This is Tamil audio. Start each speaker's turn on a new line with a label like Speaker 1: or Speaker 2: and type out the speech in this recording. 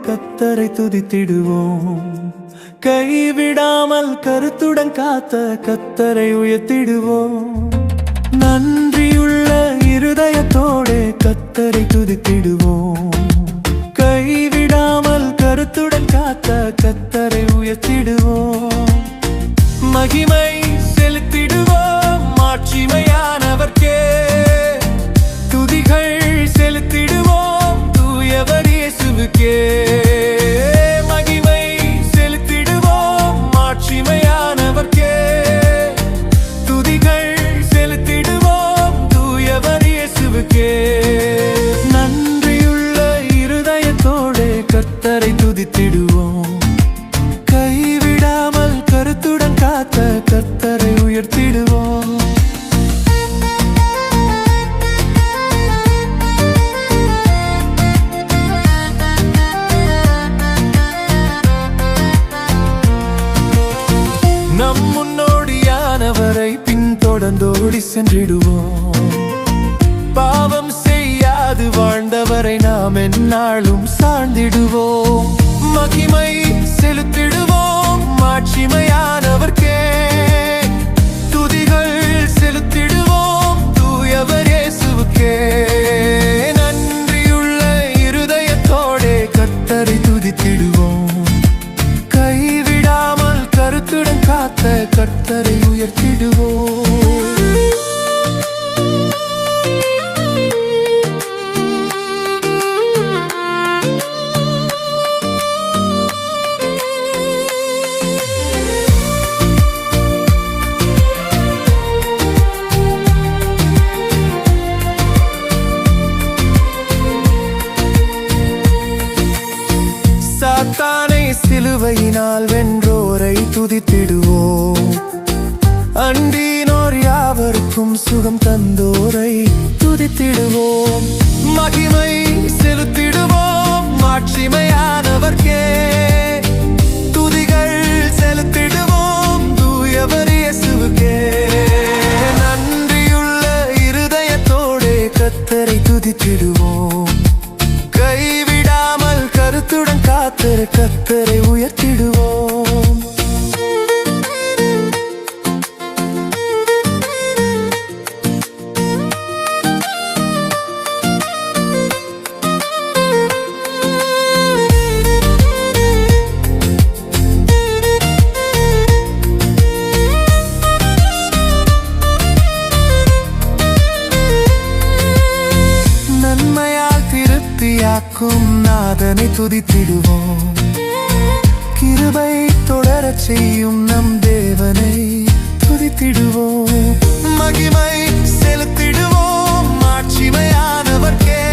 Speaker 1: கத்தரை துதித்திடுவோம். கைவிடாமல் கருத்துடன் காத்த கத்தரை உயர்த்திடுவோம். நன்றியுள்ள இருதயத்தோடு கத்தரை துதித்திடுவோம். கைவிடாமல் கருத்துடன் காத்த கத்தரை உயர்த்திடுவோம். மகிமை செலுத்திடுவோம் மாட்சிமையானவர்க்கே. துதிகள் செலுத்திடுவோம் தூயவர் இயேசுவுக்கே. மகிமை செலுத்திடுவோம் மாட்சிமையானவர்க்கே. துதிகள் செலுத்திடுவோம் தூயவர் இயேசுவுக்கே. நன்றியுள்ள இருதயத்தோடு கர்த்தரை துதித்திடுவோம். கைவிடாமல் கருத்துடன் காத்த கர்த்தரை உயர்த்திடுவோம். நம் முன்னோடியானவரை பின்தொடர்ந்தோடி சென்றிடுவோம். பாவம் செய்யாது வாழ்ந்தவரை நாம் எந்நாளும் சார்ந்திடுவோம். மகிமை செலுத்திடுவோம் மாட்சிமையானவர்க்கே. துதிகள் செலுத்திடுவோம் தூயவர் இயேசுவுக்கே. நன்றியுள்ள இருதயத்தோடே கர்த்தரை துதித்திடுவோம். கைவிடாமல் கருத்துடன் காத்த கர்த்தரை உயர்த்திடுவோம். சாத்தானை சிலுவையினால் வென்றோரை துதித்திடுவோம். அண்டினோர் யாவருக்கும் சுகம் தந்தோரை துதித்திடுவோம். மகிமை செலுத்திடுவோம் மாட்சிமையானவர்க்கே. துதிகள் செலுத்திடுவோம் தூயவர் இயேசுவுக்கே. நன்றியுள்ள இருதயத்தோடே கர்த்தரை துதித்திடுவோம். கைவிடாமல் கருத்துடன் காத்திர கர்த்தரை உயர்த்திடுவோம். நன்மையால் திருப்தியாக்கும் நாதனை துதித்திடுவோம். கிருபை தொடரச் செய்யும் நம் தேவனை துதித்திடுவோம். மகிமை செலுத்திடுவோம் மாட்சிமையானவர்க்கே.